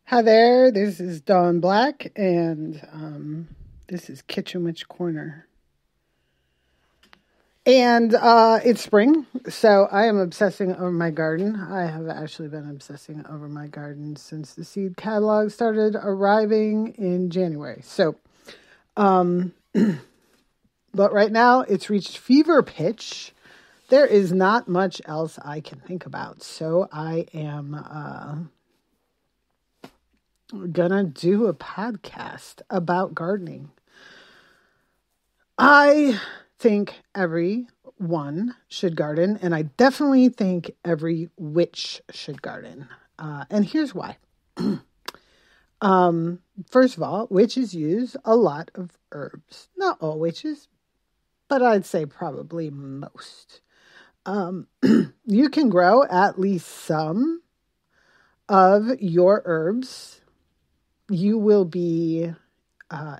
Hi there, this is Dawn Black, and this is Kitchen Witch Corner. And it's spring, so I am obsessing over my garden. I have actually been obsessing over my garden since the seed catalog started arriving in January. So, but right now it's reached fever pitch. There is not much else I can think about, so I am gonna do a podcast about gardening. I think everyone should garden, and I definitely think every witch should garden. And here's why. First of all, witches use a lot of herbs. Not all witches, but I'd say probably most. You can grow at least some of your herbs. You will be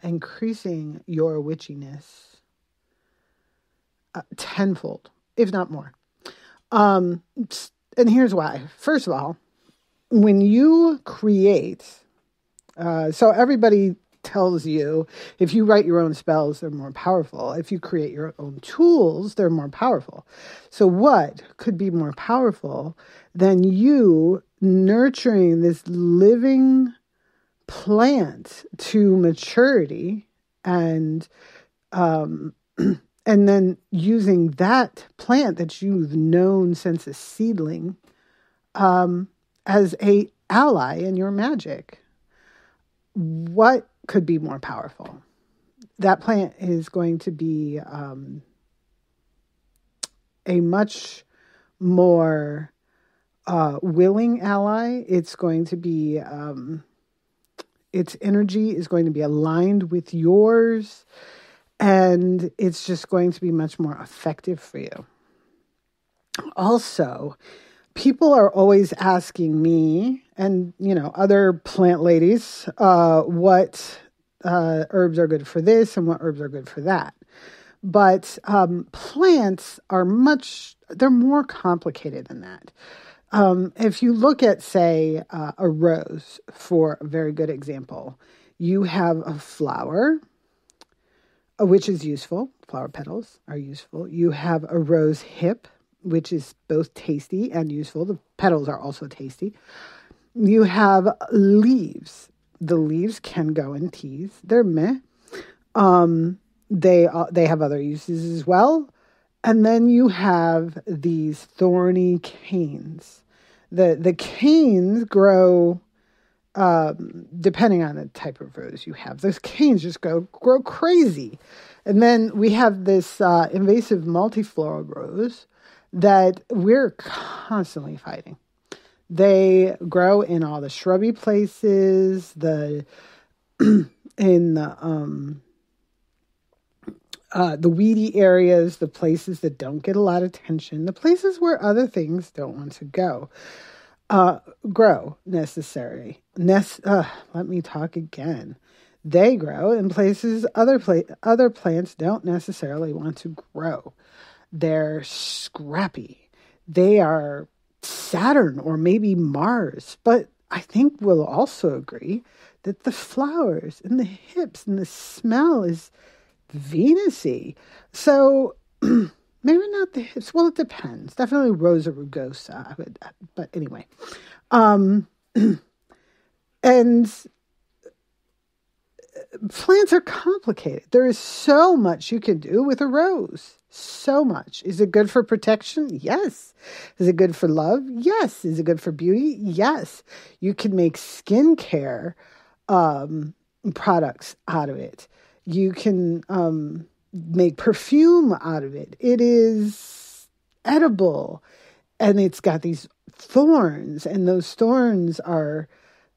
increasing your witchiness tenfold, if not more. And here's why. First of all, when you create, so everybody tells you if you write your own spells, they're more powerful. If you create your own tools, they're more powerful. So what could be more powerful than you nurturing this living plant to maturity and then using that plant that you've known since a seedling as a ally in your magic? What could be more powerful? That plant is going to be a much more willing ally. It's going to be its energy is going to be aligned with yours, and it's just going to be much more effective for you. Also, people are always asking me and, other plant ladies, what herbs are good for this and what herbs are good for that. But plants are they're more complicated than that. If you look at, say, a rose, for a very good example, you have a flower, which is useful. Flower petals are useful. You have a rose hip, which is both tasty and useful. The petals are also tasty. You have leaves. The leaves can go in teas. They're meh. They have other uses as well. And then you have these thorny canes. The canes grow, depending on the type of rose you have. Those canes just grow crazy. And then we have this invasive multifloral rose that we're constantly fighting. They grow in all the shrubby places, in the weedy areas, the places that don't get a lot of attention, the places where other things don't want to grow necessarily. Let me talk again. They grow in places other plants don't necessarily want to grow. They're scrappy. They are Saturn or maybe Mars, but I think we'll also agree that the flowers and the hips and the smell is Venus-y. So maybe not the hips. Well, it depends. Definitely Rosa rugosa. But anyway. And plants are complicated. There is so much you can do with a rose. So much. Is it good for protection? Yes. Is it good for love? Yes. Is it good for beauty? Yes. You can make skincare products out of it. You can make perfume out of it. It is edible. And it's got these thorns. And those thorns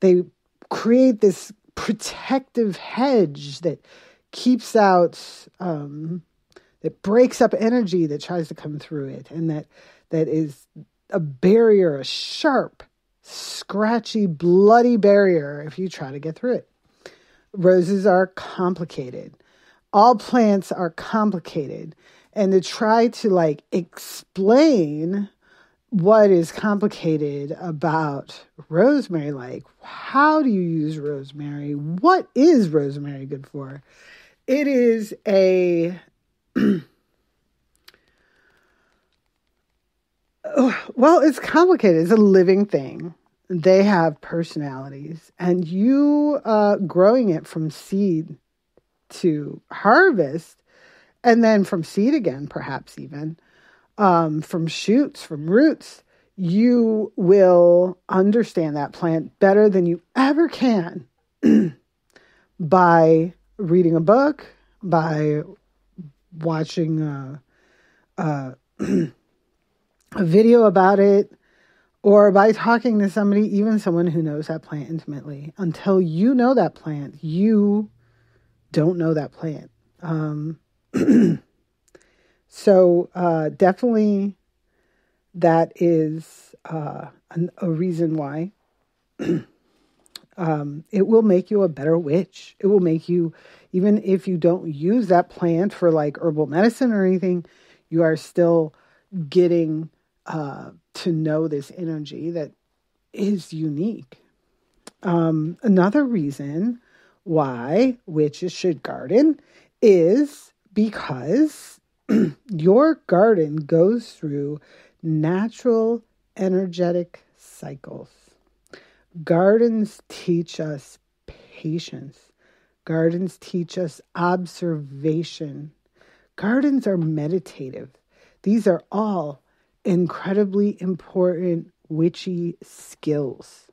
they create this protective hedge that keeps out, that breaks up energy that tries to come through it. And that is a barrier, a sharp, scratchy, bloody barrier if you try to get through it. Roses are complicated. All plants are complicated. And to try to explain what is complicated about rosemary, like how do you use rosemary? What is rosemary good for? It is well, it's complicated. It's a living thing. They have personalities, and you growing it from seed to harvest, and then from seed again, perhaps even from shoots, from roots, you will understand that plant better than you ever can by reading a book, by watching a video about it, or by talking to somebody, even someone who knows that plant intimately. Until you know that plant, you don't know that plant. So definitely that is a reason why it will make you a better witch. It will make you, even if you don't use that plant for like herbal medicine or anything, you are still getting to know this energy that is unique. Another reason why witches should garden is because your garden goes through natural energetic cycles. Gardens teach us patience. Gardens teach us observation. Gardens are meditative. These are all incredibly important witchy skills.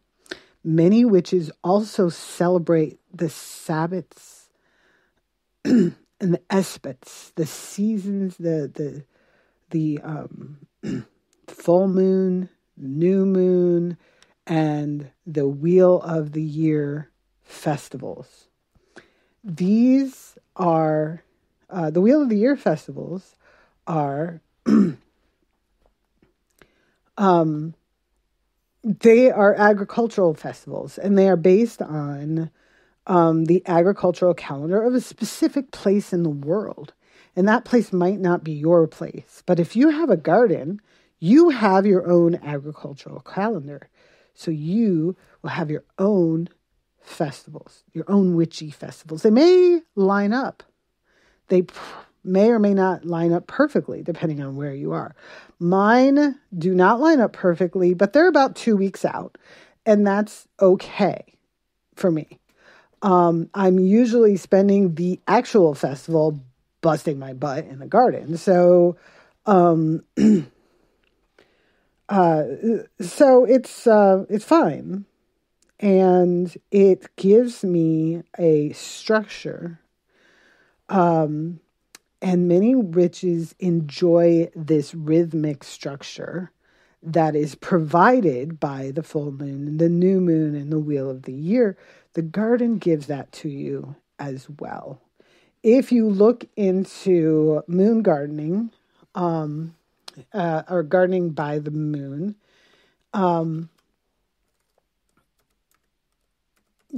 Many witches also celebrate the Sabbats and the Esbats, the seasons, the full moon, new moon, and the Wheel of the Year festivals. These are, the Wheel of the Year festivals are, they are agricultural festivals, and they are based on the agricultural calendar of a specific place in the world. And that place might not be your place. But if you have a garden, you have your own agricultural calendar. So you will have your own festivals, your own witchy festivals. They may line up. They may or may not line up perfectly, depending on where you are. Mine do not line up perfectly, but they're about 2 weeks out. And that's okay for me. I'm usually spending the actual festival busting my butt in the garden. So, so it's fine. And it gives me a structure. And many witches enjoy this rhythmic structure that is provided by the full moon, the new moon, and the Wheel of the Year. The garden gives that to you as well. If you look into moon gardening, or gardening by the moon,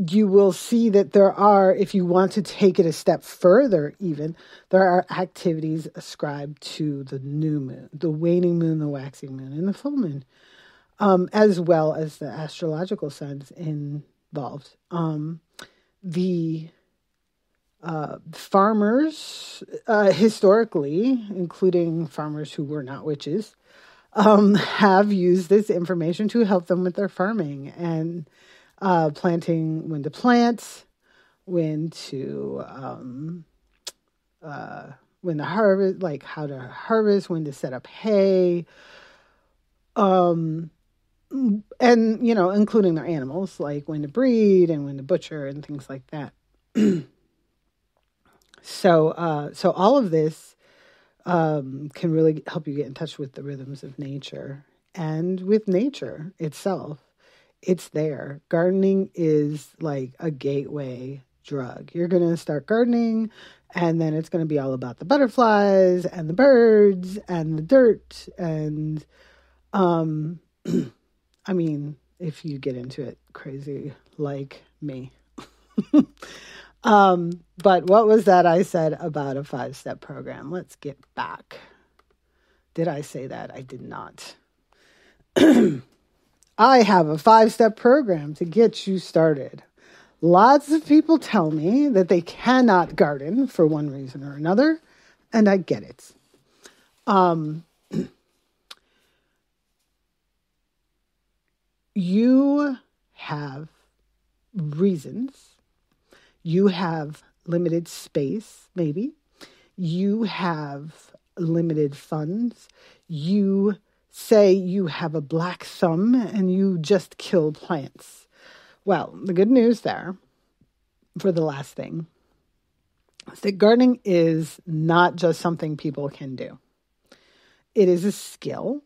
you will see that there are, if you want to take it a step further even, there are activities ascribed to the new moon, the waning moon, the waxing moon, and the full moon, as well as the astrological signs involved. The farmers, historically, including farmers who were not witches, have used this information to help them with their farming and planting, when to plant, when to harvest, like how to harvest, when to set up hay, and including their animals, like when to breed and when to butcher and things like that. So all of this can really help you get in touch with the rhythms of nature and with nature itself. It's there. Gardening is like a gateway drug. You're going to start gardening, and then it's going to be all about the butterflies and the birds and the dirt. And, I mean, if you get into it crazy like me. But what was that I said about a 5-step program? Let's get back. Did I say that? I did not. I have a 5-step program to get you started. Lots of people tell me that they cannot garden for one reason or another, and I get it. You have reasons. You have limited space, maybe. You have limited funds. You say you have a black thumb and you just kill plants. Well, the good news there, for the last thing, is that gardening is not just something people can do. It is a skill.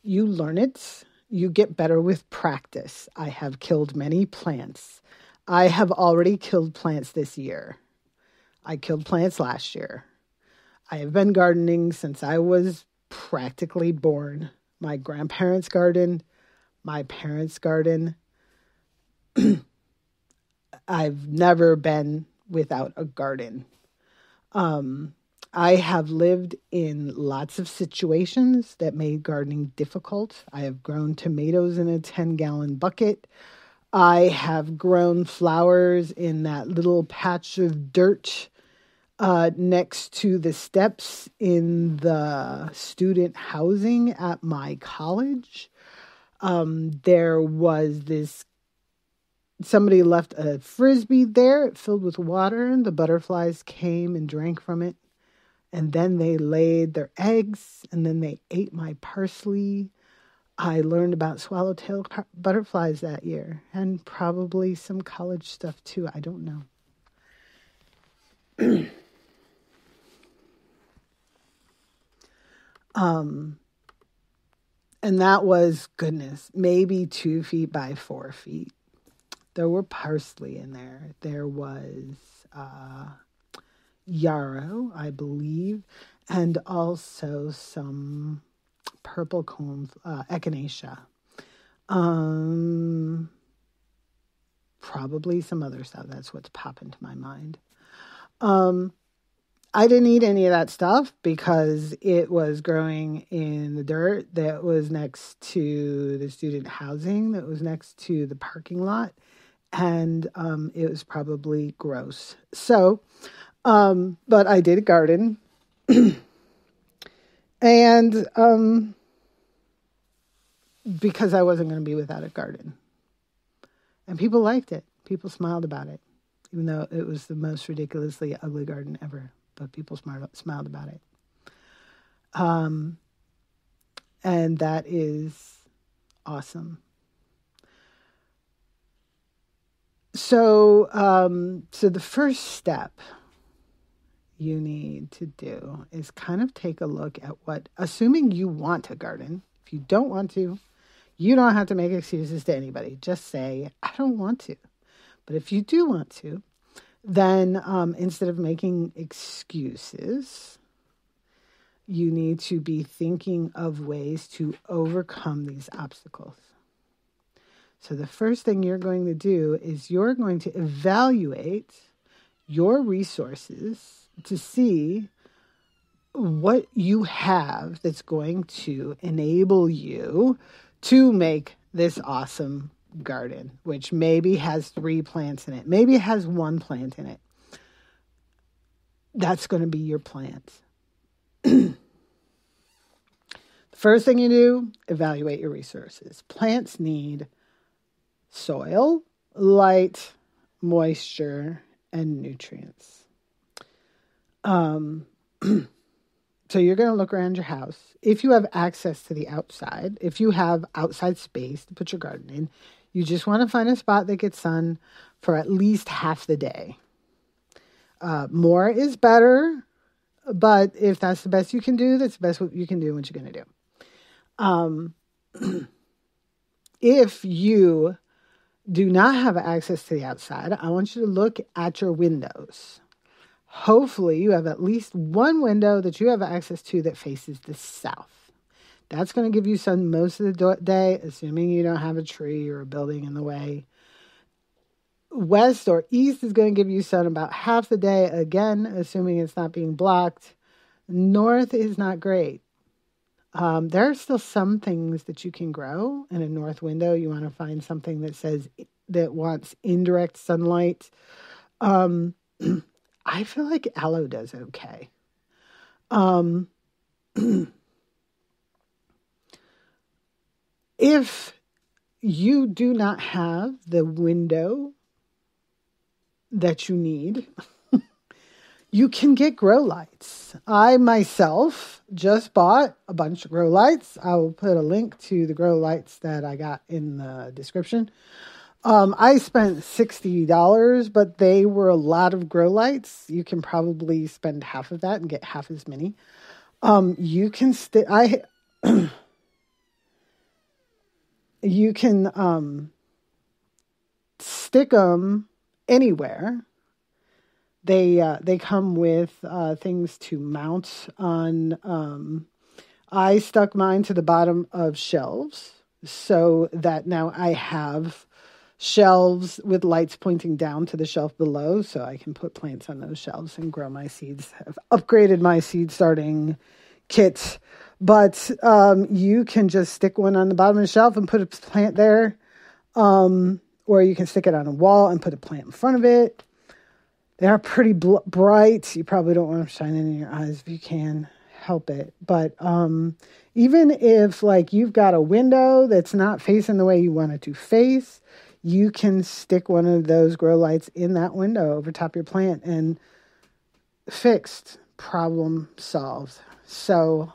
You learn it. You get better with practice. I have killed many plants. I have already killed plants this year. I killed plants last year. I have been gardening since I was practically born. My grandparents gardened. My parents garden. I've never been without a garden. I have lived in lots of situations that made gardening difficult. I have grown tomatoes in a 10-gallon bucket. I have grown flowers in that little patch of dirt next to the steps in the student housing at my college. There was somebody left a frisbee there. It filled with water, and the butterflies came and drank from it. And then they laid their eggs, and then they ate my parsley. I learned about swallowtail butterflies that year, and probably some college stuff too. I don't know. And that was, goodness, maybe 2 feet by 4 feet. There were parsley in there. There was yarrow, I believe, and also some purple cone, echinacea. Probably some other stuff. That's what's popping to my mind. I didn't eat any of that stuff because it was growing in the dirt that was next to the student housing, that was next to the parking lot, and it was probably gross. So, but I did garden, and because I wasn't going to be without a garden. And people liked it. People smiled about it, even though it was the most ridiculously ugly garden ever. But people smiled about it. And that is awesome. So the first step you need to do is kind of take a look at assuming you want to garden. If you don't want to, you don't have to make excuses to anybody. Just say, I don't want to. But if you do want to, then instead of making excuses, you need to be thinking of ways to overcome these obstacles. So the first thing you're going to do is you're going to evaluate your resources to see what you have that's going to enable you to make this awesome garden, which maybe has 3 plants in it. Maybe it has 1 plant in it. That's going to be your plant. The first thing you do, evaluate your resources. Plants need soil, light, moisture, and nutrients. So you're going to look around your house. If you have access to the outside, if you have outside space to put your garden in, you just want to find a spot that gets sun for at least half the day. More is better, but if that's the best you can do, that's the best what you can do, what you're going to do. If you do not have access to the outside, I want you to look at your windows. Hopefully you have at least one window that you have access to that faces the south. That's going to give you sun most of the day, assuming you don't have a tree or a building in the way. West or east is going to give you sun about half the day, again, assuming it's not being blocked. North is not great. There are still some things that you can grow in a north window. You want to find something that says that wants indirect sunlight. Um, I feel like aloe does okay. Um, if you do not have the window that you need, you can get grow lights. I myself just bought a bunch of grow lights. I will put a link to the grow lights that I got in the description. I spent $60, but they were a lot of grow lights. You can probably spend half of that and get half as many. You can you can stick them anywhere. They come with things to mount on. I stuck mine to the bottom of shelves so that now I have shelves with lights pointing down to the shelf below, so I can put plants on those shelves and grow my seeds. I've upgraded my seed starting kit, but you can just stick one on the bottom of the shelf and put a plant there, or you can stick it on a wall and put a plant in front of it. They are pretty bright. You probably don't want them shining in your eyes if you can help it. But even if like you've got a window that's not facing the way you want it to face, you can stick one of those grow lights in that window over top your plant and fixed, problem solved. So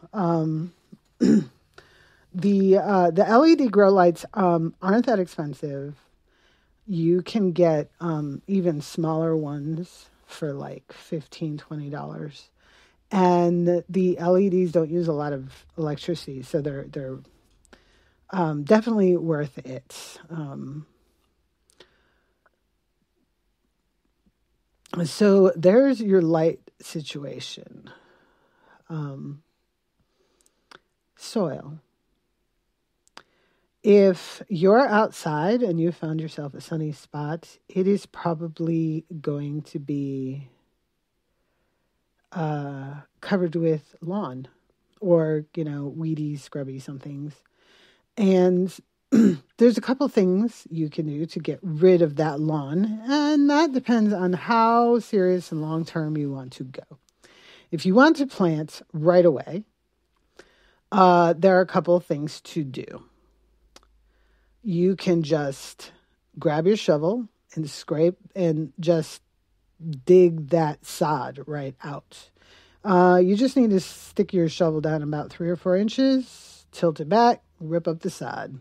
the LED grow lights aren't that expensive. You can get even smaller ones for like $15, $20. And the LEDs don't use a lot of electricity, so they're definitely worth it. So there's your light situation. Soil. If you're outside and you found yourself a sunny spot, it is probably going to be covered with lawn or, weedy, scrubby somethings. And there's a couple things you can do to get rid of that lawn, and that depends on how serious and long-term you want to go. If you want to plant right away, there are a couple of things to do. You can just grab your shovel and scrape and just dig that sod right out. You just need to stick your shovel down about 3 or 4 inches, tilt it back, rip up the sod.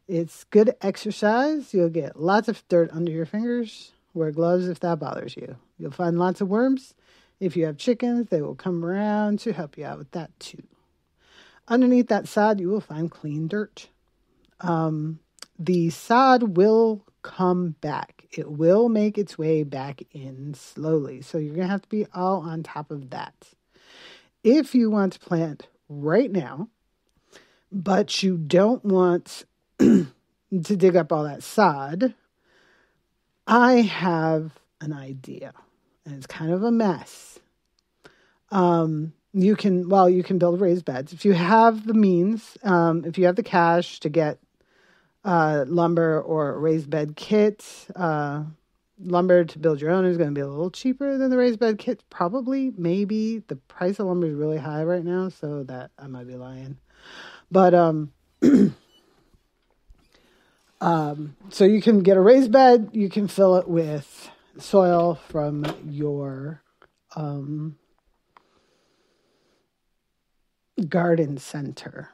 It's good exercise. You'll get lots of dirt under your fingers. Wear gloves if that bothers you. You'll find lots of worms. If you have chickens, they will come around to help you out with that too. Underneath that sod, you will find clean dirt. The sod will come back. It will make its way back in slowly. So you're going to have to be all on top of that. If you want to plant right now, but you don't want to dig up all that sod, I have an idea. And it's kind of a mess. You can build raised beds. If you have the means, if you have the cash to get lumber or a raised bed kit, lumber to build your own is going to be a little cheaper than the raised bed kit. Probably, maybe. The price of lumber is really high right now, so that I might be lying. But, so you can get a raised bed. You can fill it with soil from your, garden center.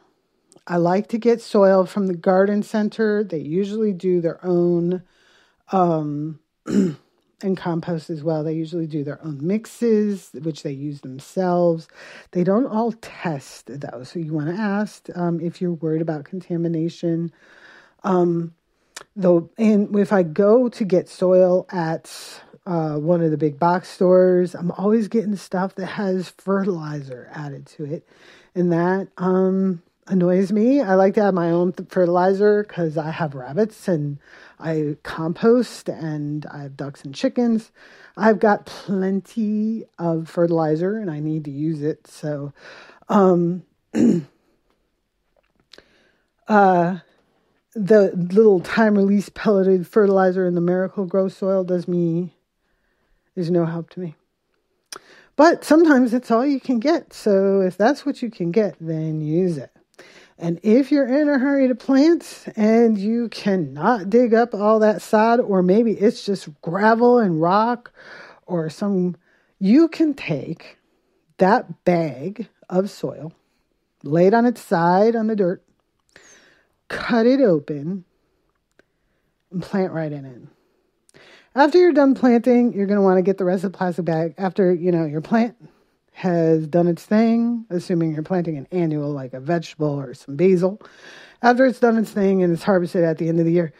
I like to get soil from the garden center. They usually do their own, and compost as well. They usually do their own mixes, which they use themselves. They don't all test though. So you want to ask, if you're worried about contamination. Though, and if I go to get soil at, one of the big box stores, I'm always getting stuff that has fertilizer added to it. And that, annoys me. I like to have my own fertilizer because I have rabbits and I compost and I have ducks and chickens. I've got plenty of fertilizer and I need to use it. So, The little time-release pelleted fertilizer in the Miracle Grow soil is no help to me. But sometimes it's all you can get. So if that's what you can get, then use it. And if you're in a hurry to plant and you cannot dig up all that sod, or maybe it's just gravel and rock or you can take that bag of soil, lay it on its side on the dirt, cut it open, and plant right in it. After you're done planting, you're going to want to get the rest of the plastic bag. After, your plant has done its thing, assuming you're planting an annual like a vegetable or some basil. After it's done its thing and it's harvested at the end of the year,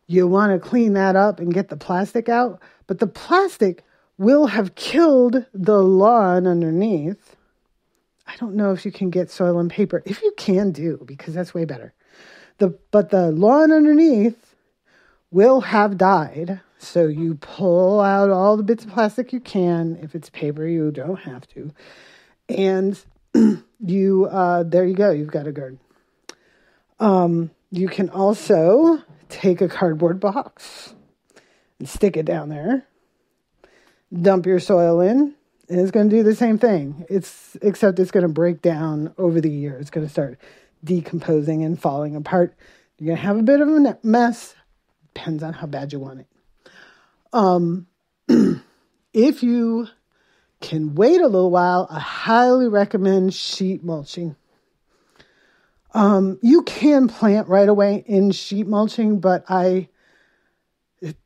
you want to clean that up and get the plastic out. But the plastic will have killed the lawn underneath. I don't know if you can get soil and paper. If you can, do, because that's way better. But the lawn underneath will have died. So you pull out all the bits of plastic you can. If it's paper, you don't have to. And there you go. You've got a garden. You can also take a cardboard box and stick it down there. Dump your soil in, and it's going to do the same thing. Except it's going to break down over the year. It's going to start decomposing and falling apart. You're going to have a bit of a mess. Depends on how bad you want it. If you can wait a little while, I highly recommend sheet mulching. You can plant right away in sheet mulching, but it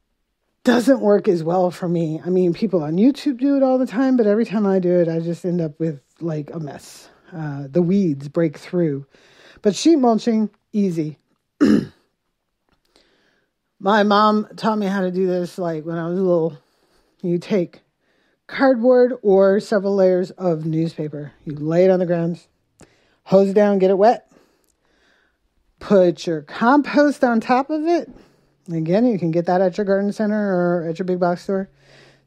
doesn't work as well for me. I mean, people on YouTube do it all the time, but every time I do it, I just end up with like a mess. The weeds break through. But sheet mulching, easy. My mom taught me how to do this like when I was little. You take cardboard or several layers of newspaper. You lay it on the ground, hose it down, get it wet. Put your compost on top of it. Again, you can get that at your garden center or at your big box store.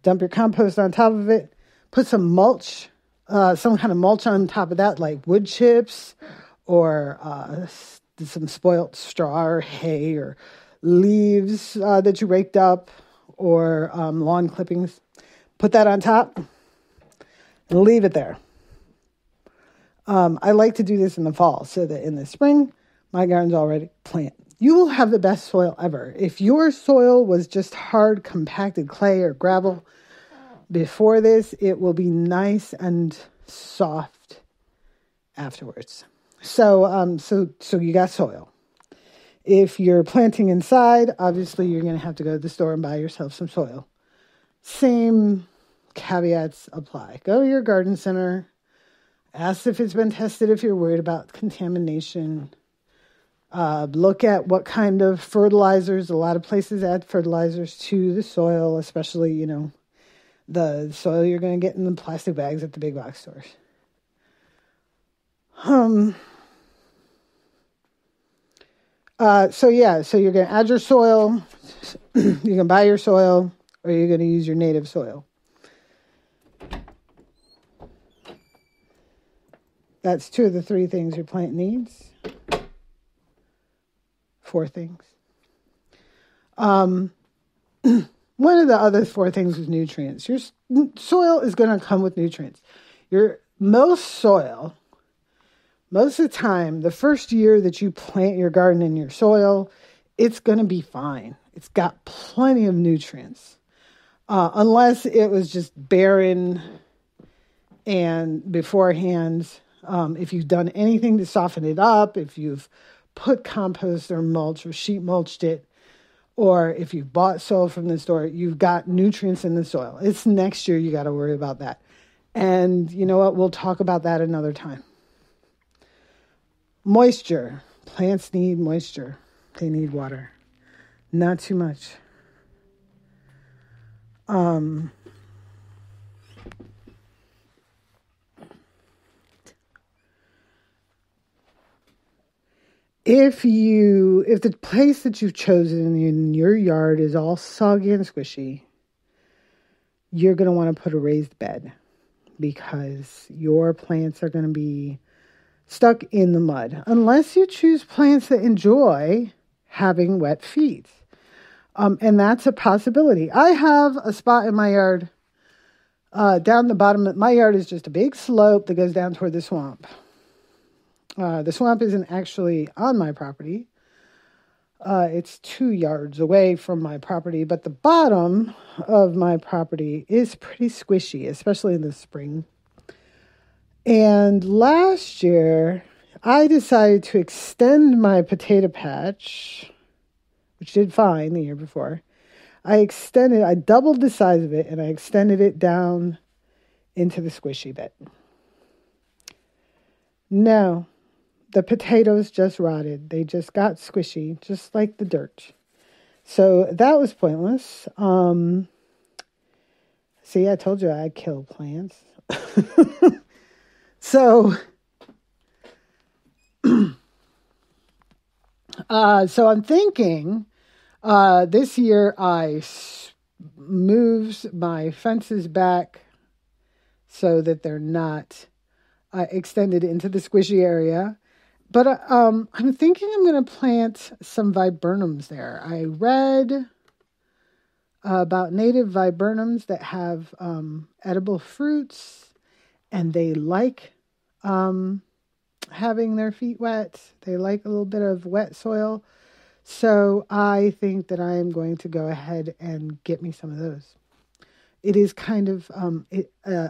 Dump your compost on top of it. Put some mulch, some kind of mulch on top of that, like wood chips or some spoiled straw or hay or leaves that you raked up or lawn clippings. Put that on top and leave it there. I like to do this in the fall so that in the spring, my garden's already planted. You will have the best soil ever. If your soil was just hard, compacted clay or gravel before this, it will be nice and soft afterwards. So you got soil. If you're planting inside, obviously you're going to have to go to the store and buy yourself some soil. Same caveats apply. Go to your garden center. Ask if it's been tested if you're worried about contamination. Look at what kind of fertilizers. A lot of places add fertilizers to the soil, especially, the soil you're going to get in the plastic bags at the big box stores. So you're going to add your soil. You can buy your soil, or you're going to use your native soil. That's 2 of the 3 things your plant needs. 4 things. One of the other 4 things is nutrients. Your soil is going to come with nutrients. Most of the time, the first year that you plant your garden in your soil, it's going to be fine. It's got plenty of nutrients. Unless it was just barren and beforehand, if you've done anything to soften it up, if you've put compost or mulch or sheet mulched it, or if you've bought soil from the store, you've got nutrients in the soil. It's next year you got to worry about that. And you know what? We'll talk about that another time. Moisture. Plants need moisture. They need water. Not too much. If the place that you've chosen in your yard is all soggy and squishy, you're going to want to put a raised bed because your plants are going to be stuck in the mud, unless you choose plants that enjoy having wet feet. And that's a possibility. I have a spot in my yard, down the bottom. My yard is just a big slope that goes down toward the swamp. The swamp isn't actually on my property. It's 2 yards away from my property, but the bottom of my property is pretty squishy, especially in the spring. And last year, I decided to extend my potato patch, which did fine the year before. I doubled the size of it, and I extended it down into the squishy bit. No, the potatoes just rotted. They just got squishy, just like the dirt. So that was pointless. See, I told you I kill plants. So I'm thinking this year I moves my fences back so that they're not extended into the squishy area. But I'm thinking I'm going to plant some viburnums there. I read about native viburnums that have edible fruits, and they like having their feet wet. They like a little bit of wet soil. So I think that I am going to go ahead and get me some of those. It is kind of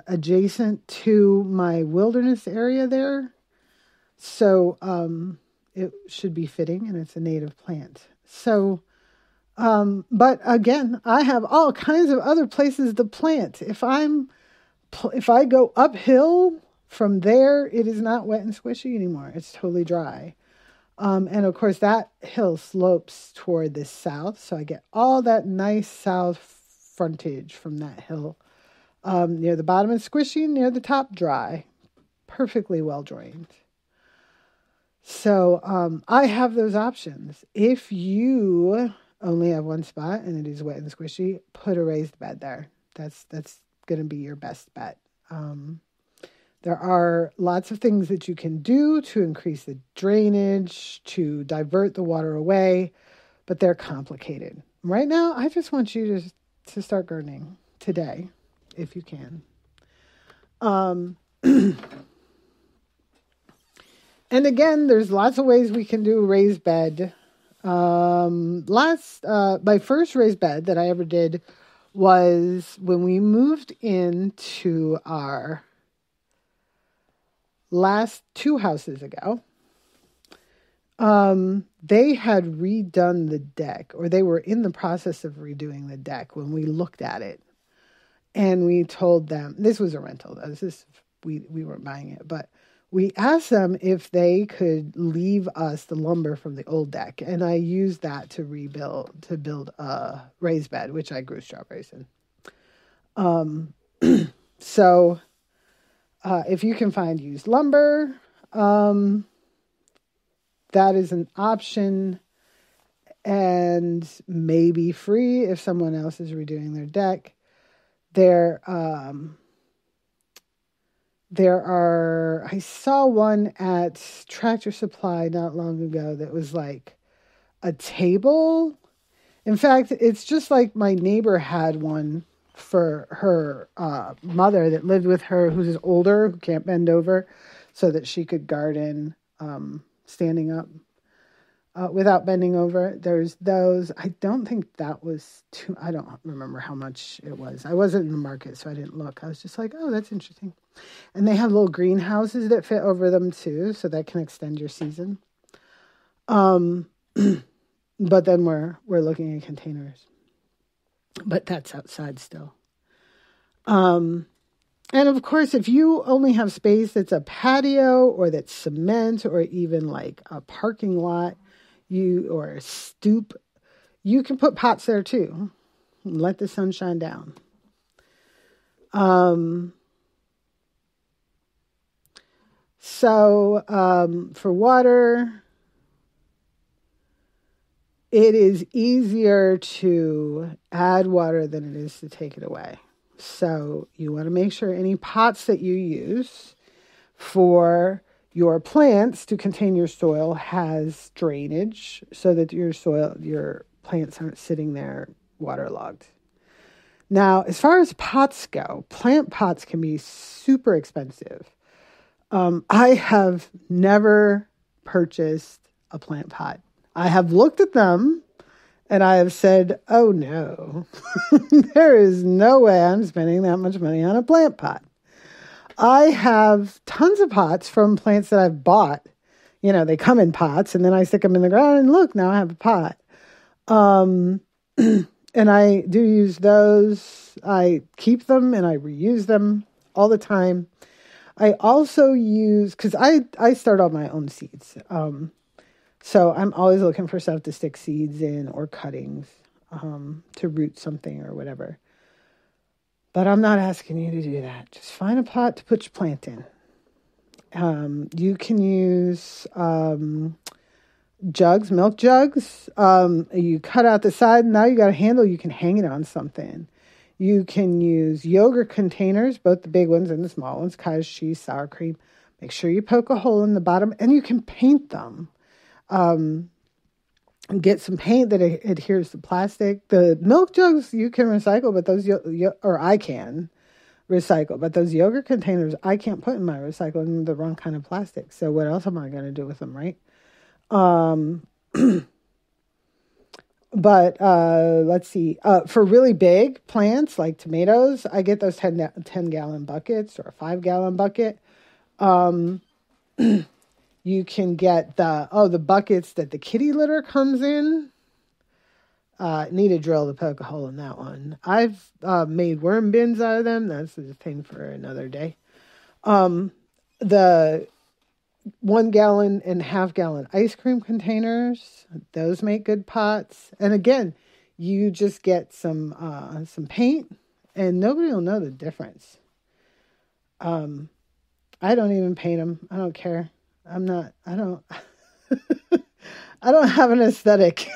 adjacent to my wilderness area there. So it should be fitting, and it's a native plant. So, but again, I have all kinds of other places to plant. If I go uphill from there, it is not wet and squishy anymore. It's totally dry. And of course, that hill slopes toward the south, so I get all that nice south frontage from that hill. Near the bottom it's squishy, near the top dry, perfectly well drained. So I have those options. If you only have one spot and it is wet and squishy, put a raised bed there. That's going to be your best bet. There are lots of things that you can do to increase the drainage, to divert the water away, but they're complicated. Right now, I just want you to start gardening today, if you can. And again, there's lots of ways we can do a raised bed. My first raised bed that I ever did was when we moved into our last 2 houses ago. They had redone the deck, or they were in the process of redoing the deck when we looked at it. And we told them, this was a rental. We weren't buying it, but we asked them if they could leave us the lumber from the old deck. And I used that to build a raised bed, which I grew strawberries in. So if you can find used lumber, that is an option, and maybe free if someone else is redoing their deck. I saw one at Tractor Supply not long ago that was like a table. In fact, it's just like my neighbor had one for her mother that lived with her, who's older, who can't bend over, so that she could garden standing up without bending over. There's those. I don't think that was I don't remember how much it was. I wasn't in the market, so I didn't look. I was just like, oh, that's interesting. And they have little greenhouses that fit over them too, so that can extend your season. But then we're looking at containers. But that's outside still. And of course, if you only have space that's a patio or that's cement or even like a parking lot, or a stoop, you can put pots there too. And let the sun shine down. So for water, it is easier to add water than it is to take it away. So you want to make sure any pots that you use for your plants to contain your soil has drainage so that your plants aren't sitting there waterlogged. Now, as far as pots go, plant pots can be super expensive. I have never purchased a plant pot. I have looked at them and I have said, oh no, there is no way I'm spending that much money on a plant pot. I have tons of pots from plants that I've bought. You know, they come in pots and then I stick them in the ground and look, now I have a pot. And I do use those. I keep them and I reuse them all the time. I also use, because I start all my own seeds. So I'm always looking for stuff to stick seeds in or cuttings to root something or whatever. But I'm not asking you to do that. Just find a pot to put your plant in. You can use jugs, milk jugs. You cut out the side. Now you got a handle. You can hang it on something. You can use yogurt containers, both the big ones and the small ones, cottage cheese, sour cream. Make sure you poke a hole in the bottom, and you can paint them. Get some paint that adheres to plastic. The milk jugs you can recycle, but those, or I can recycle, but those yogurt containers I can't put in my recycling, the wrong kind of plastic. So what else am I going to do with them, right? But let's see. For really big plants like tomatoes, I get those 10-gallon buckets or a 5-gallon bucket. You can get the buckets that the kitty litter comes in. Need a drill to poke a hole in that one. I've made worm bins out of them. That's a thing for another day. The 1-gallon and half-gallon ice cream containers, those make good pots. And again, you just get some paint, and nobody will know the difference. I don't even paint them. I don't care. I don't have an aesthetic.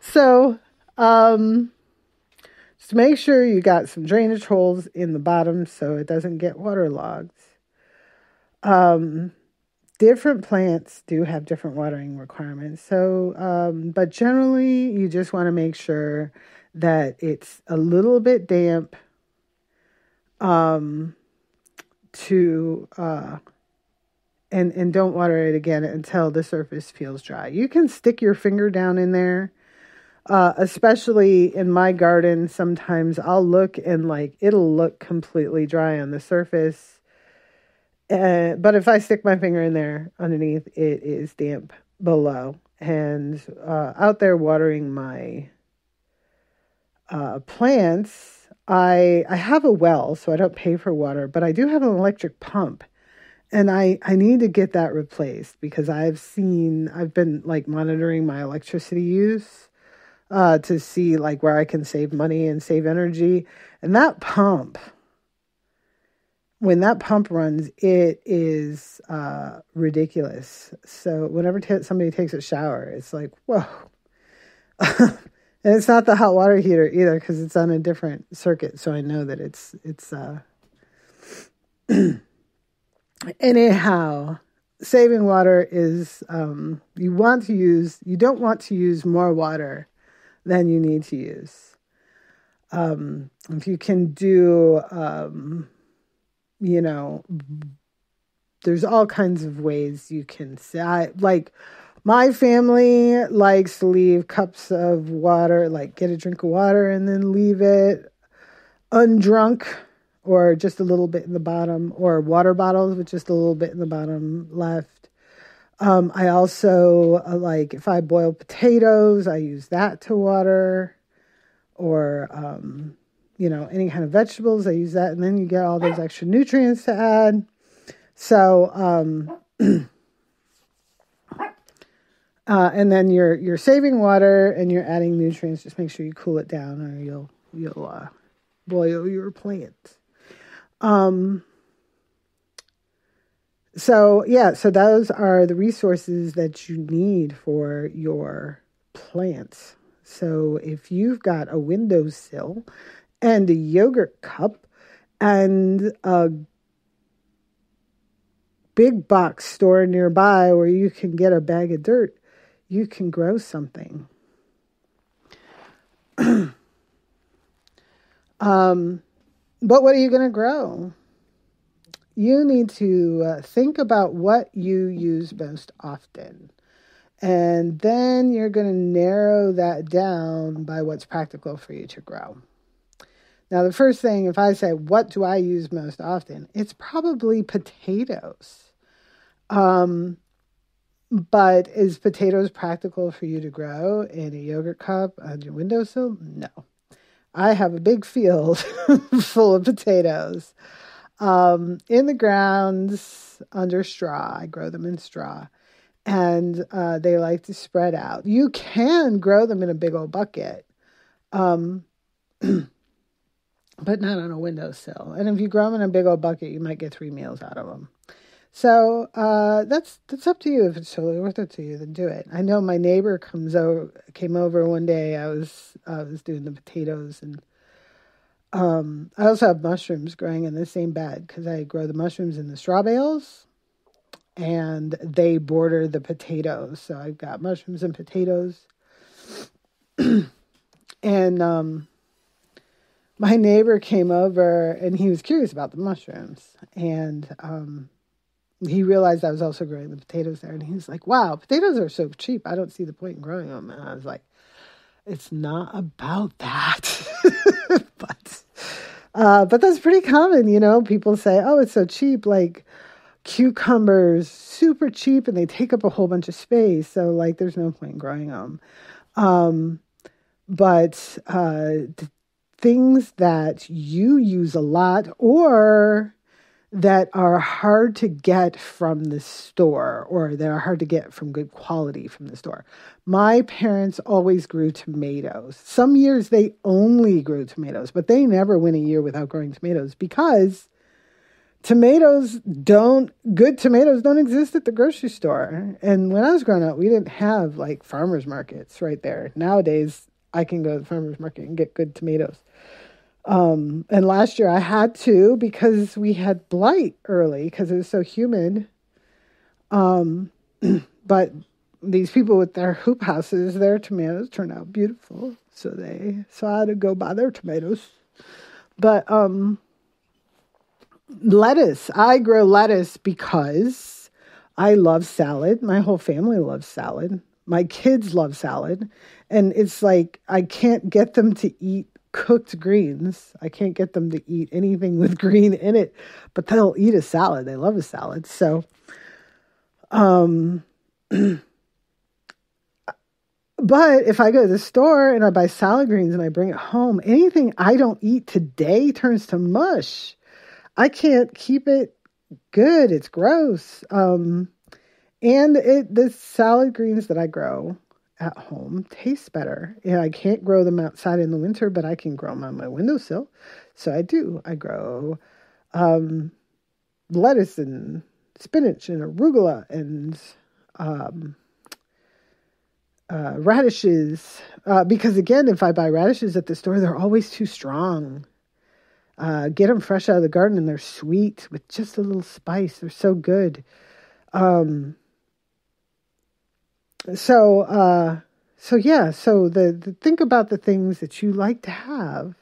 So, just make sure you got some drainage holes in the bottom so it doesn't get waterlogged. Different plants do have different watering requirements. So, but generally you just want to make sure that it's a little bit damp, and don't water it again until the surface feels dry. You can stick your finger down in there. Especially in my garden, sometimes I'll look and it'll look completely dry on the surface. But if I stick my finger in there underneath, it is damp below. And out there watering my plants, I have a well, so I don't pay for water, but I do have an electric pump. And I need to get that replaced because I've been monitoring my electricity use to see where I can save money and save energy. And that pump, when that pump runs, it is ridiculous. So whenever somebody takes a shower, it's like, whoa. And it's not the hot water heater either because it's on a different circuit. So I know that it's anyhow, saving water is, you don't want to use more water than you need to use. If you can do, there's all kinds of ways you can say, my family likes to leave cups of water, get a drink of water and then leave it undrunk or just a little bit in the bottom, or water bottles with just a little bit in the bottom left. I also, if I boil potatoes, I use that to water, or, any kind of vegetables, I use that, and then you get all those extra nutrients to add. So, and then you're saving water and you're adding nutrients. Just make sure you cool it down or you'll boil your plant. So those are the resources that you need for your plants. So if you've got a windowsill and a yogurt cup and a big box store nearby where you can get a bag of dirt, you can grow something. But what are you going to grow? You need to think about what you use most often. And then you're going to narrow that down by what's practical for you to grow. Now, the first thing, if I say, what do I use most often? It's probably potatoes. But is potatoes practical for you to grow in a yogurt cup on your windowsill? No. I have a big field full of potatoes in the grounds under straw. I grow them in straw. And they like to spread out. You can grow them in a big old bucket. But not on a windowsill. And if you grow them in a big old bucket, you might get 3 meals out of them. So that's up to you. If it's totally worth it to you, then do it. I know my neighbor came over one day. I was doing the potatoes, and I also have mushrooms growing in the same bed because I grow the mushrooms in the straw bales, and they border the potatoes. So I've got mushrooms and potatoes, and my neighbor came over, and he was curious about the mushrooms, and he realized I was also growing the potatoes there, and he was like, wow, potatoes are so cheap. I don't see the point in growing them. And I was like, it's not about that. But that's pretty common, you know. People say, oh, it's so cheap, like cucumbers, super cheap, and they take up a whole bunch of space. So, like, there's no point in growing them. But things that you use a lot or that are hard to get from the store or that are hard to get from good quality from the store. My parents always grew tomatoes. Some years they only grew tomatoes, but they never went a year without growing tomatoes because good tomatoes don't exist at the grocery store. And when I was growing up, we didn't have like farmers markets right there. Nowadays, I can go to the farmers market and get good tomatoes. And last year I had to because we had blight early because it was so humid. But these people with their hoop houses, their tomatoes turned out beautiful. So I had to go buy their tomatoes. But lettuce, I grow lettuce because I love salad. My whole family loves salad. My kids love salad. And it's like I can't get them to eat cooked greens. I can't get them to eat anything with green in it, but they'll eat a salad. They love a salad. So, but if I go to the store and I buy salad greens and I bring it home, anything I don't eat today turns to mush. I can't keep it good. It's gross. And the salad greens that I grow at home taste better. And I can't grow them outside in the winter, but I can grow them on my windowsill. So I do. I grow lettuce and spinach and arugula and radishes. Because again, if I buy radishes at the store, they're always too strong. Get them fresh out of the garden and they're sweet with just a little spice. They're so good. So think about the things that you like to have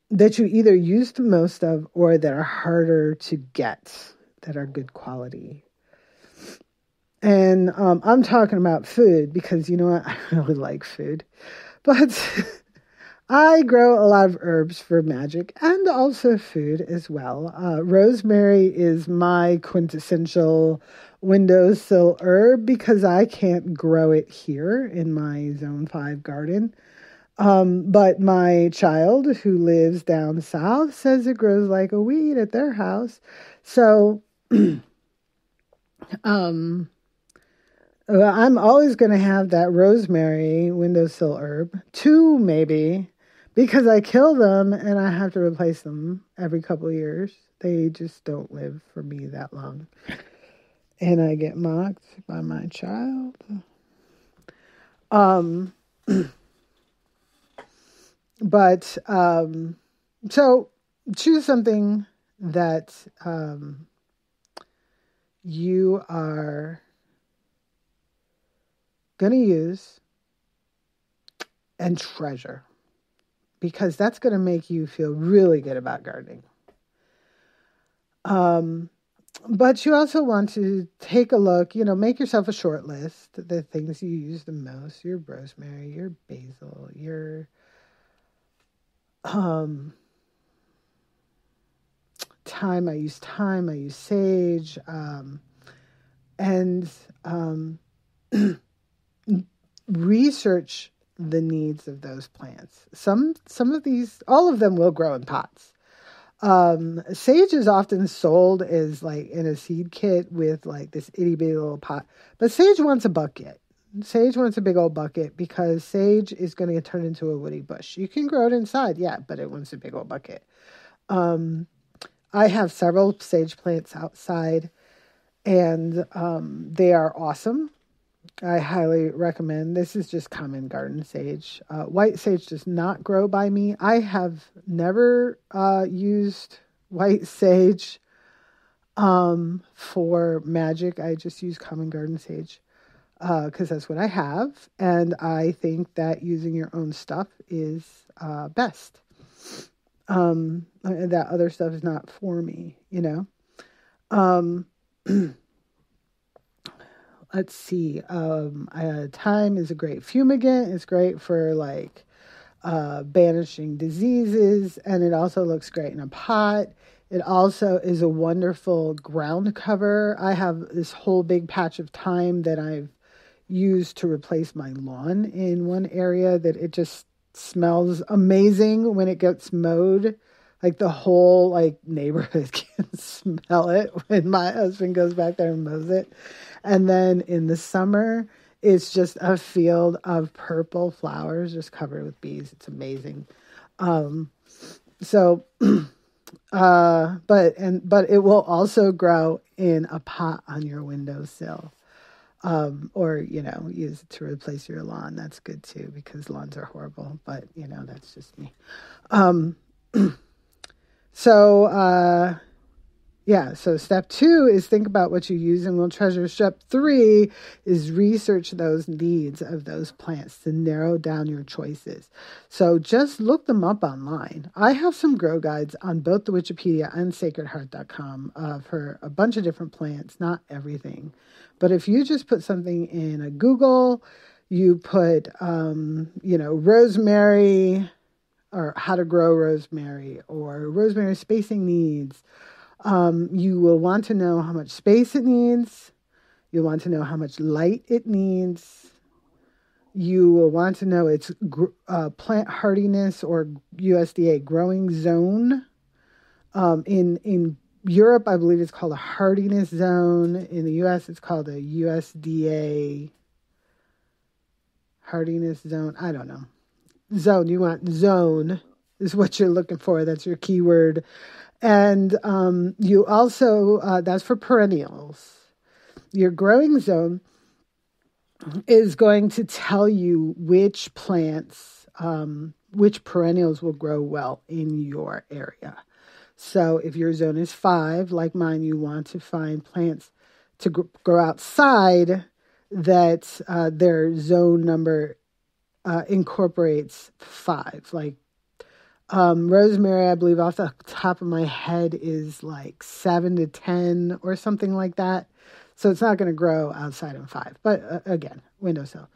that you either use the most of or that are harder to get, that are good quality. And I'm talking about food because, you know what, I really like food. But I grow a lot of herbs for magic and also food as well. Rosemary is my quintessential windowsill herb because I can't grow it here in my Zone 5 garden. But my child who lives down south says it grows like a weed at their house. So I'm always going to have that rosemary windowsill herb, 2 maybe, because I kill them and I have to replace them every couple of years. They just don't live for me that long. And I get mocked by my child. So choose something that you are going to use and treasure, because that's going to make you feel really good about gardening. But you also want to take a look, make yourself a short list, the things you use the most, your rosemary, your basil, your thyme. I use sage, and research the needs of those plants. Some of these, all of them will grow in pots. Sage is often sold as like in a seed kit with like this itty bitty little pot, but sage wants a bucket. Sage wants a big old bucket, because sage is going to get turned into a woody bush. You can grow it inside, yeah, but it wants a big old bucket. I have several sage plants outside, and they are awesome. I highly recommend. This is just common garden sage. White sage does not grow by me. I have never used white sage for magic. I just use common garden sage because that's what I have. And I think that using your own stuff is best. That other stuff is not for me, Let's see. Thyme is a great fumigant. It's great for like banishing diseases, and it also looks great in a pot. It also is a wonderful ground cover. I have this whole big patch of thyme that I've used to replace my lawn in one area, that it just smells amazing when it gets mowed. Like the whole like neighborhood can smell it when my husband goes back there and mows it. And then in the summer, it's just a field of purple flowers just covered with bees. It's amazing. But it will also grow in a pot on your windowsill. Or, use it to replace your lawn. That's good too, because lawns are horrible, but that's just me. So step 2 is think about what you use and will treasure. Step 3 is research those needs of those plants to narrow down your choices. So just look them up online. I have some grow guides on both the Wikipedia and sacredheart.com for a bunch of different plants, not everything. But if you just put something in a Google, you put, rosemary, or how to grow rosemary, or rosemary spacing needs. You will want to know how much space it needs. You'll want to know how much light it needs. You will want to know its plant hardiness, or USDA growing zone. In Europe, I believe it's called a hardiness zone. In the US, it's called a USDA hardiness zone. I don't know. Zone, you want zone is what you're looking for. That's your keyword. And you also, that's for perennials. Your growing zone is going to tell you which plants, which perennials will grow well in your area. So if your zone is 5, like mine, you want to find plants to grow outside that their zone number incorporates 5. Like rosemary, I believe off the top of my head is like 7 to 10 or something like that. So it's not going to grow outside in 5. But again, windowsill.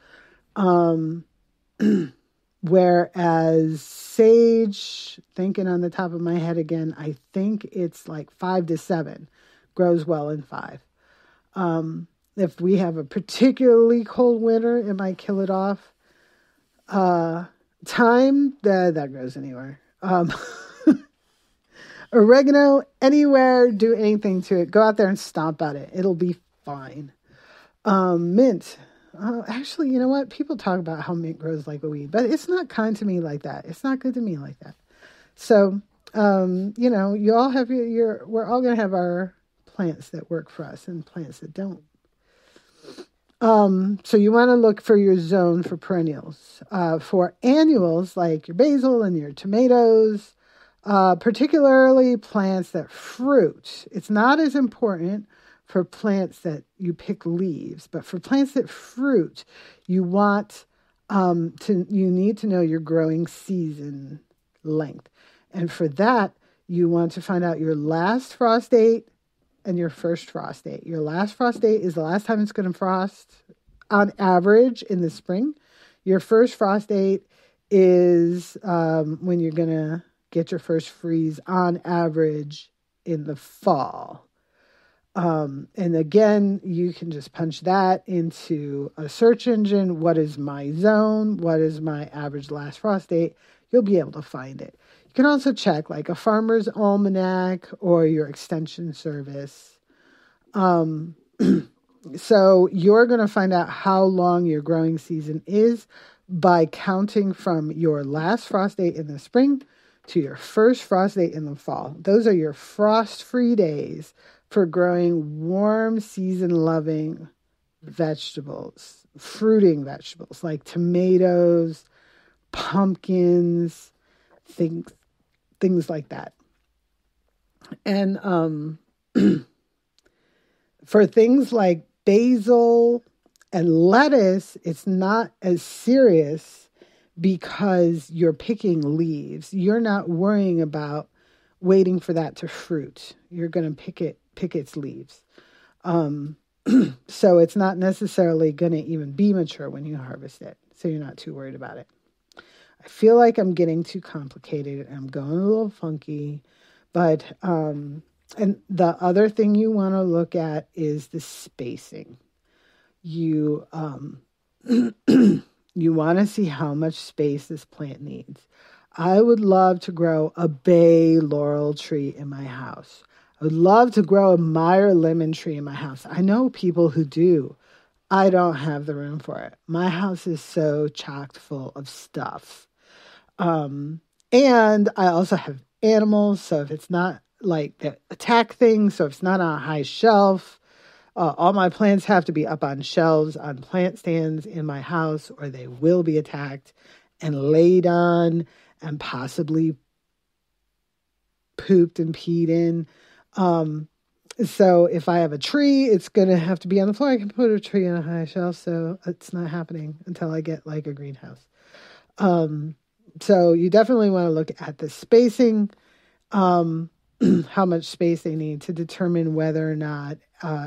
Whereas sage, thinking on the top of my head again, I think it's like 5 to 7 grows well in 5. If we have a particularly cold winter, it might kill it off. Thyme, that grows anywhere. Oregano, anywhere, do anything to it. Go out there and stomp at it. It'll be fine. Mint. Actually, you know what? People talk about how mint grows like a weed, but it's not kind to me like that. It's not good to me like that. So, you all have we're all going to have our plants that work for us and plants that don't. So you want to look for your zone for perennials. For annuals, like your basil and your tomatoes, particularly plants that fruit. It's not as important for plants that you pick leaves. But for plants that fruit, you want you need to know your growing season length. And for that, you want to find out your last frost date and your first frost date. Your last frost date is the last time it's going to frost on average in the spring. Your first frost date is when you're going to get your first freeze on average in the fall. And again, you can just punch that into a search engine. What is my zone? What is my average last frost date? You'll be able to find it. You can also check like a farmer's almanac or your extension service. So you're going to find out how long your growing season is by counting from your last frost date in the spring to your first frost date in the fall. Those are your frost-free days for growing warm, season-loving vegetables, fruiting vegetables like tomatoes, pumpkins, things like that. And for things like basil and lettuce, it's not as serious because you're picking leaves. You're not worrying about waiting for that to fruit. You're going to pick its leaves. So it's not necessarily going to even be mature when you harvest it. So you're not too worried about it. I feel like I'm getting too complicated. I'm going a little funky. But, and the other thing you want to look at is the spacing. You want to see how much space this plant needs. I would love to grow a bay laurel tree in my house. I would love to grow a Meyer lemon tree in my house. I know people who do. I don't have the room for it. My house is so chock full of stuff. And I also have animals. So if it's not like that attack things, so if it's not on a high shelf, all my plants have to be up on shelves, on plant stands in my house, or they will be attacked and laid on and possibly pooped and peed in. So if I have a tree, it's going to have to be on the floor. I can put a tree on a high shelf, so it's not happening until I get like a greenhouse. So you definitely want to look at the spacing, how much space they need to determine whether or not,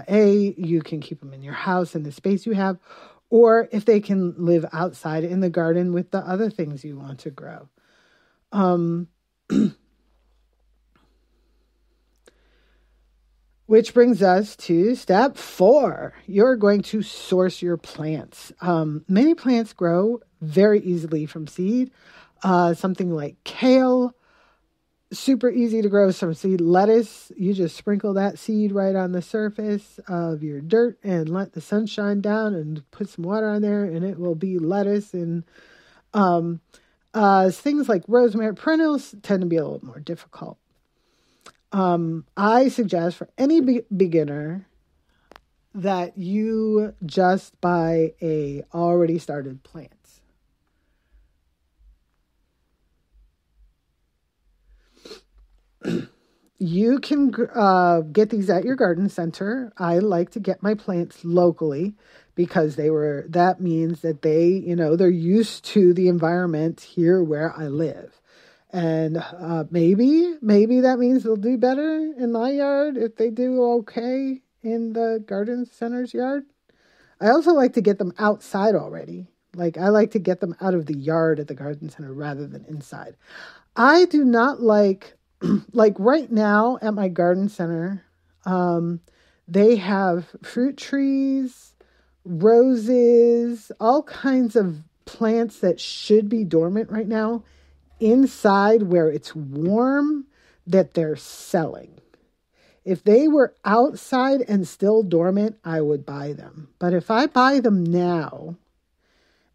you can keep them in your house in the space you have, or if they can live outside in the garden with the other things you want to grow. Which brings us to step 4. You're going to source your plants. Many plants grow very easily from seed. Something like kale, super easy to grow from seed. Lettuce, you just sprinkle that seed right on the surface of your dirt and let the sun shine down and put some water on there and it will be lettuce. And things like rosemary, perennials tend to be a little more difficult. I suggest for any beginner that you just buy a already started plant. You can get these at your garden center. I like to get my plants locally because that means that they're used to the environment here where I live. And maybe that means they'll do better in my yard if they do okay in the garden center's yard. I also like to get them outside already. Like I like to get them out of the yard at the garden center rather than inside. I do not like right now at my garden center, they have fruit trees, roses, all kinds of plants that should be dormant right now inside where it's warm that they're selling. If they were outside and still dormant, I would buy them. But if I buy them now,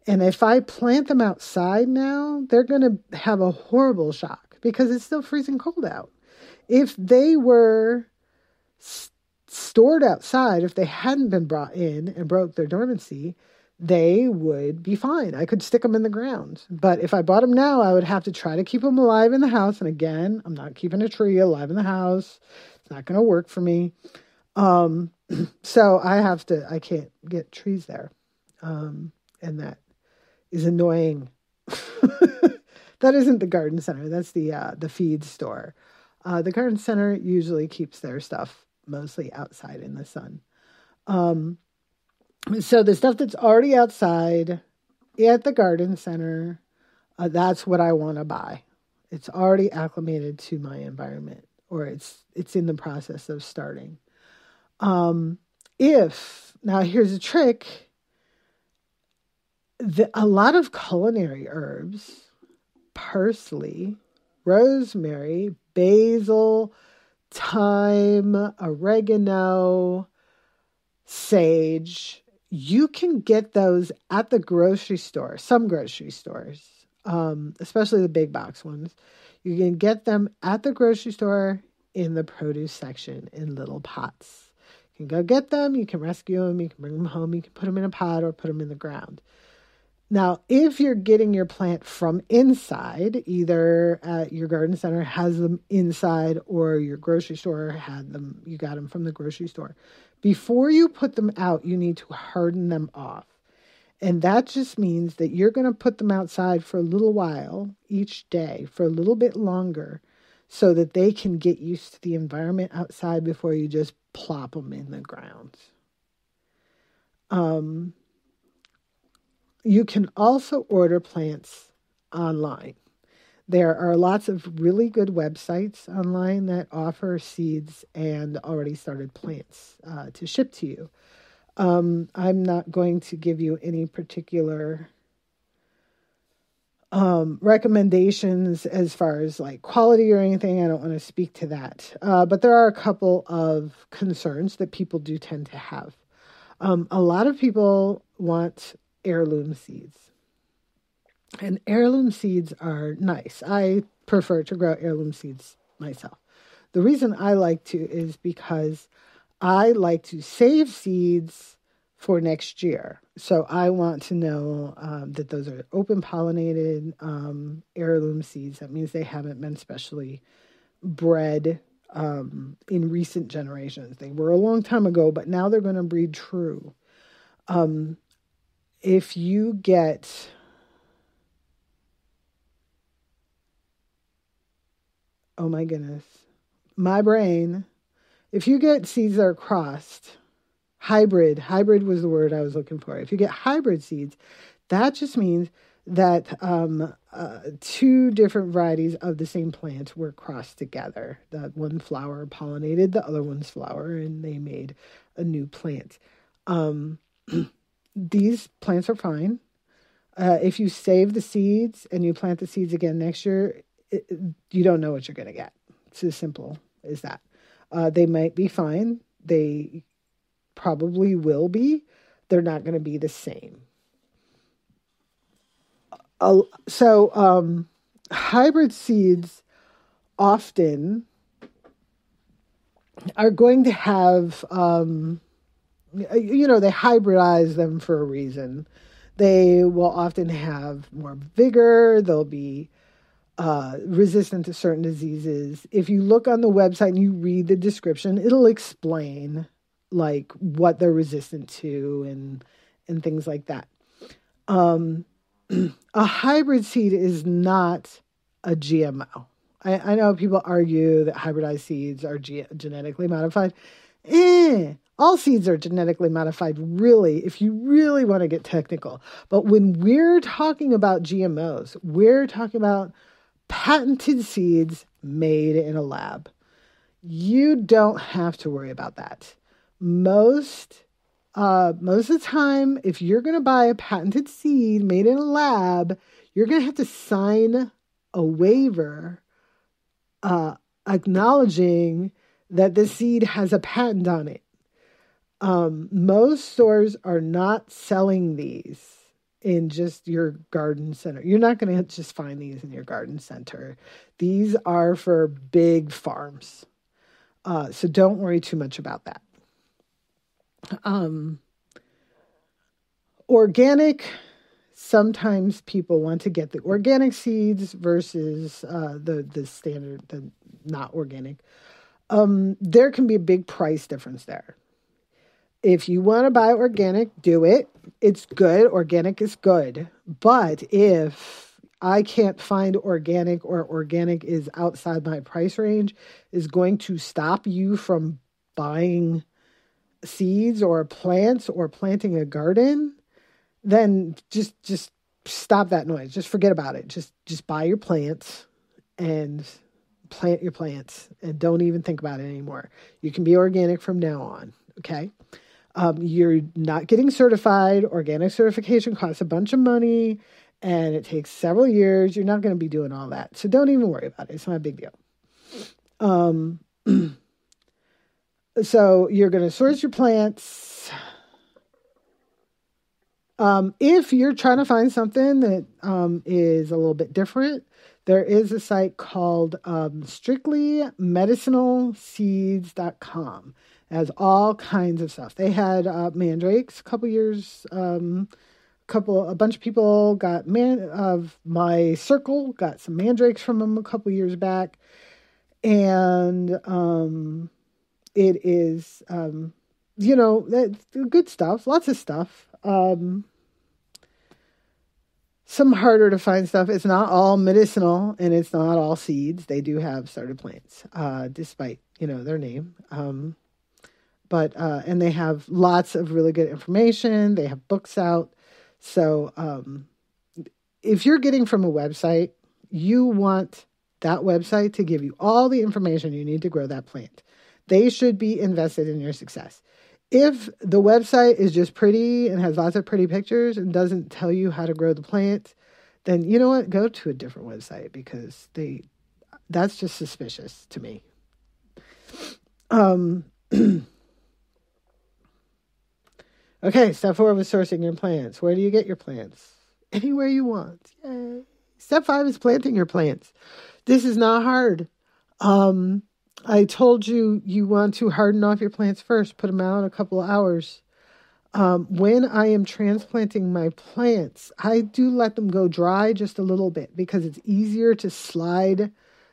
and if I plant them outside now, they're going to have a horrible shock because it's still freezing cold out. If they were stored outside, if they hadn't been brought in and broke their dormancy, they would be fine. I could stick them in the ground. But if I bought them now, I would have to try to keep them alive in the house. And again, I'm not keeping a tree alive in the house. It's not going to work for me. Um, so I can't get trees there. And that is annoying. That isn't the garden center. That's the feed store. The garden center usually keeps their stuff mostly outside in the sun. So the stuff that's already outside at the garden center, that's what I want to buy. It's already acclimated to my environment, or it's in the process of starting. Now here's a trick. A lot of culinary herbs, parsley, rosemary, basil, thyme, oregano, sage, you can get those at the grocery store, some grocery stores, especially the big box ones. You can get them at the grocery store in the produce section in little pots. You can go get them, you can rescue them, you can bring them home, you can put them in a pot or put them in the ground. Now, if you're getting your plant from inside, either at your garden center has them inside or your grocery store had them, you got them from the grocery store. Before you put them out, you need to harden them off. And that just means that you're going to put them outside for a little while each day, for a little bit longer, so that they can get used to the environment outside before you just plop them in the ground. You can also order plants online. There are lots of really good websites online that offer seeds and already started plants to ship to you. I'm not going to give you any particular recommendations as far as like quality or anything. I don't want to speak to that. But there are a couple of concerns that people do tend to have. A lot of people want heirloom seeds. And heirloom seeds are nice. I prefer to grow heirloom seeds myself. The reason I like to is because I like to save seeds for next year. So I want to know that those are open pollinated heirloom seeds. That means they haven't been specially bred in recent generations. They were a long time ago, but now they're going to breed true. If you get oh my goodness, my brain, if you get seeds that are crossed, hybrid was the word I was looking for. If you get hybrid seeds, that just means that two different varieties of the same plant were crossed together. That one flower pollinated the other one's flower, and they made a new plant. These plants are fine. If you save the seeds and you plant the seeds again next year, you don't know what you're going to get. It's as simple as that. They might be fine. They probably will be. They're not going to be the same. So hybrid seeds often are going to have, they hybridize them for a reason. They will often have more vigor. They'll be resistant to certain diseases. If you look on the website and you read the description, it'll explain like what they're resistant to and things like that. A hybrid seed is not a GMO. I know people argue that hybridized seeds are genetically modified. All seeds are genetically modified, really, if you really want to get technical. But when we're talking about GMOs, we're talking about patented seeds made in a lab. You don't have to worry about that. Most of the time, if you're going to buy a patented seed made in a lab, you're going to have to sign a waiver acknowledging that the seed has a patent on it. Most stores are not selling these in just your garden center. You're not going to just find these in your garden center. These are for big farms. So don't worry too much about that. Organic, sometimes people want to get the organic seeds versus the standard, the not organic. There can be a big price difference there. If you want to buy organic, do it. It's good. Organic is good. But if I can't find organic, or organic is outside my price range, is going to stop you from buying seeds or plants or planting a garden, then just stop that noise. Just forget about it. Just buy your plants and plant your plants, and don't even think about it anymore. You can be organic from now on. Okay. You're not getting certified. Organic certification costs a bunch of money and it takes several years. You're not going to be doing all that. So don't even worry about it. It's not a big deal. So you're going to source your plants. If you're trying to find something that is a little bit different, there is a site called strictlymedicinalseeds.com. It has all kinds of stuff. They had mandrakes a couple years. A bunch of people got my circle got some mandrakes from them a couple years back, and it is that's good stuff. Lots of stuff. Some harder to find stuff. It's not all medicinal and it's not all seeds. They do have starter plants, despite, their name. But they have lots of really good information. They have books out. So, if you're getting from a website, you want that website to give you all the information you need to grow that plant. They should be invested in your success. If the website is just pretty and has lots of pretty pictures and doesn't tell you how to grow the plant, then you know what? Go to a different website, because that's just suspicious to me. Okay, step 4 was sourcing your plants. Where do you get your plants? Anywhere you want. Yay. Step 5 is planting your plants. This is not hard. I told you want to harden off your plants first. Put them out a couple of hours. When I am transplanting my plants, I do let them go dry just a little bit, because it's easier to slide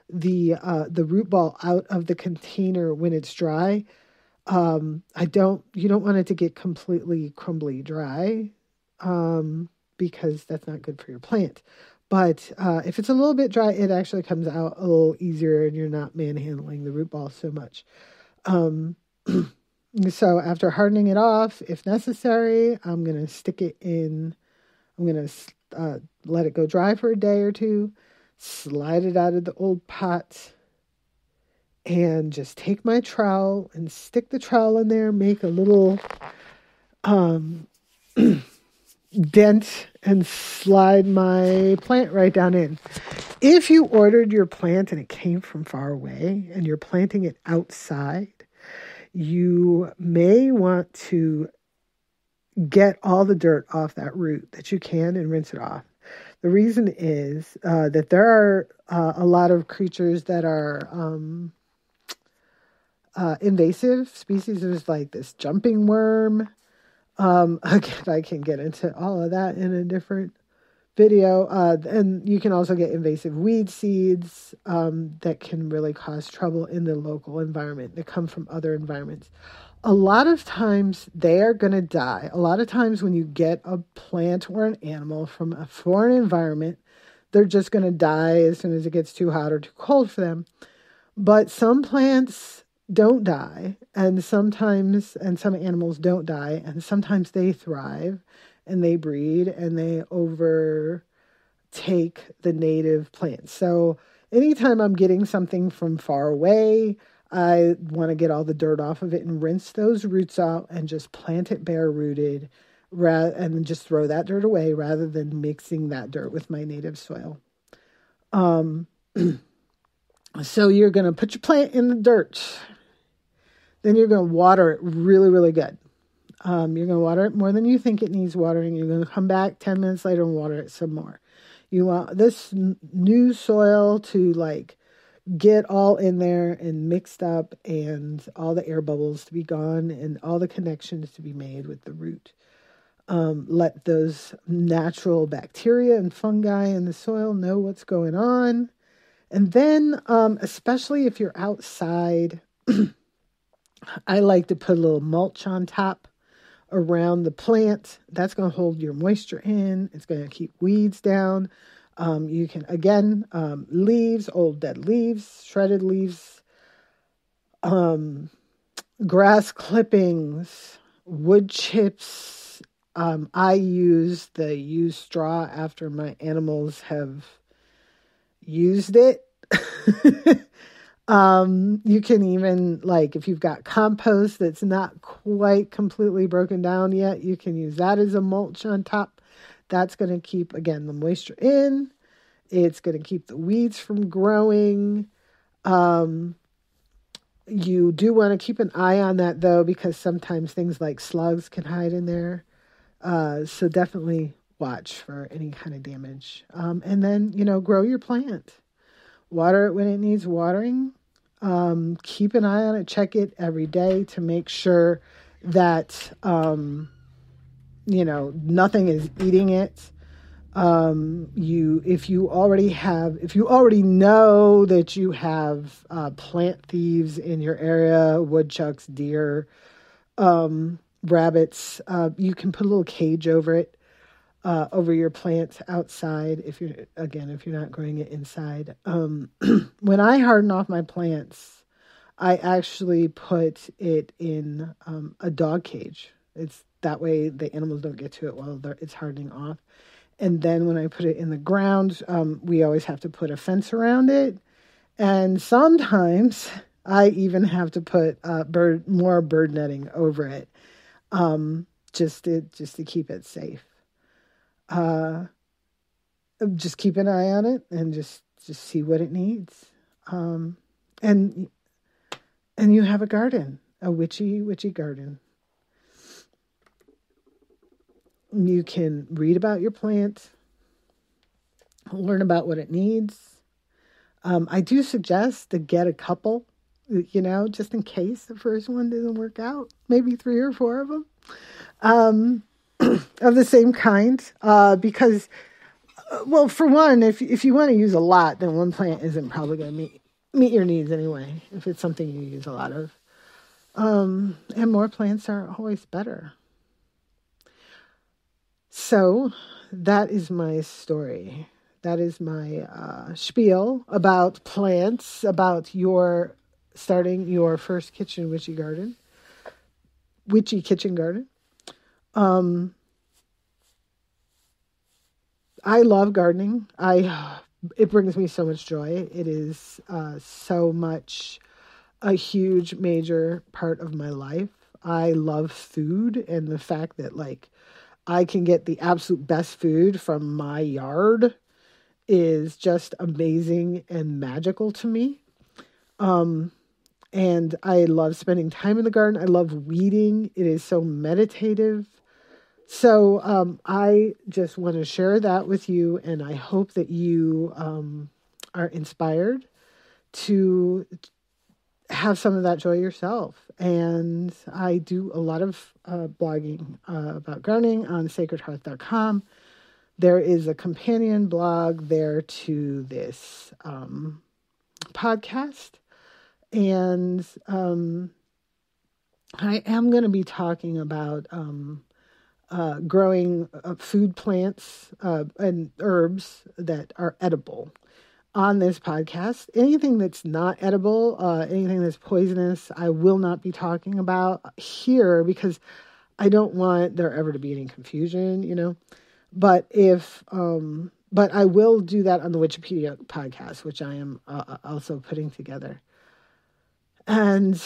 the root ball out of the container when it's dry. You don't want it to get completely crumbly dry, because that's not good for your plant. But if it's a little bit dry, it actually comes out a little easier and you're not manhandling the root ball so much. So after hardening it off, if necessary, I'm going to stick it in. I'm going to let it go dry for a day or two, slide it out of the old pot, and just take my trowel and stick the trowel in there, make a little dent, and slide my plant right down in. If you ordered your plant and it came from far away and you're planting it outside, you may want to get all the dirt off that root that you can and rinse it off. The reason is that there are a lot of creatures that are invasive species. There's like this jumping worm. Again, I can get into all of that in a different video. And you can also get invasive weed seeds that can really cause trouble in the local environment that come from other environments. A lot of times they are going to die. A lot of times when you get a plant or an animal from a foreign environment, they're just going to die as soon as it gets too hot or too cold for them. But some plants don't die, and some animals don't die, and sometimes they thrive and they breed and they overtake the native plants. So anytime I'm getting something from far away, I want to get all the dirt off of it and rinse those roots out and just plant it bare rooted, and just throw that dirt away rather than mixing that dirt with my native soil. So you're going to put your plant in the dirt. Then you're going to water it really, really good. You're going to water it more than you think it needs watering. You're going to come back 10 minutes later and water it some more. You want this new soil to get all in there and mixed up, and all the air bubbles to be gone and all the connections to be made with the root. Let those natural bacteria and fungi in the soil know what's going on. And then, especially if you're outside, I like to put a little mulch on top around the plant. That's going to hold your moisture in. It's going to keep weeds down. You can, again, leaves, old dead leaves, shredded leaves, grass clippings, wood chips. I use the used straw after my animals have used it. You can even, like, if you've got compost that's not quite completely broken down yet, you can use that as a mulch on top. That's going to keep, again, the moisture in. It's going to keep the weeds from growing. You do want to keep an eye on that, though, because sometimes things like slugs can hide in there. So definitely watch for any kind of damage. And then, grow your plant. Water it when it needs watering. Keep an eye on it. Check it every day to make sure that, nothing is eating it. If you already know that you have plant thieves in your area, woodchucks, deer, rabbits, you can put a little cage over it, over your plants outside. If you're not growing it inside. When I harden off my plants, I actually put it in a dog cage. It's that way the animals don't get to it while it's hardening off. And then when I put it in the ground, we always have to put a fence around it. And sometimes I even have to put more bird netting over it, just to keep it safe. Just keep an eye on it and just see what it needs. And you have a garden, a witchy garden. You can read about your plant, learn about what it needs. I do suggest to get a couple, just in case the first one doesn't work out. Maybe 3 or 4 of them of the same kind. Because, well, for one, if you want to use a lot, then one plant isn't probably going to meet your needs anyway, if it's something you use a lot of. And more plants are always better. So that is my story. That is my spiel about plants, about starting your first witchy kitchen garden. I love gardening. It brings me so much joy. It is so much a huge, major part of my life. I love food, and the fact that, I can get the absolute best food from my yard is just amazing and magical to me. And I love spending time in the garden. I love weeding. It is so meditative. So I just want to share that with you, and I hope that you are inspired to have some of that joy yourself. And I do a lot of blogging about gardening on sacredhearth.com. There is a companion blog there to this podcast. And I am going to be talking about growing food plants and herbs that are edible on this podcast. Anything that's not edible, anything that's poisonous, I will not be talking about here because I don't want there ever to be any confusion, But but I will do that on the Wikipedia podcast, which I am also putting together. And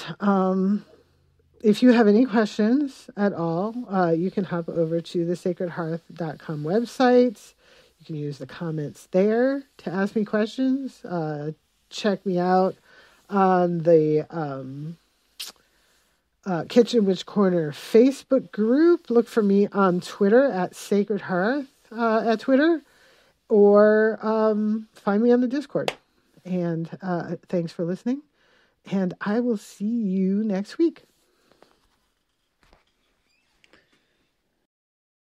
if you have any questions at all, you can hop over to the sacredhearth.com website. You can use the comments there to ask me questions. Check me out on the Kitchen Witch Corner Facebook group. Look for me on Twitter at Sacred Hearth at Twitter, or find me on the Discord. And thanks for listening. And I will see you next week.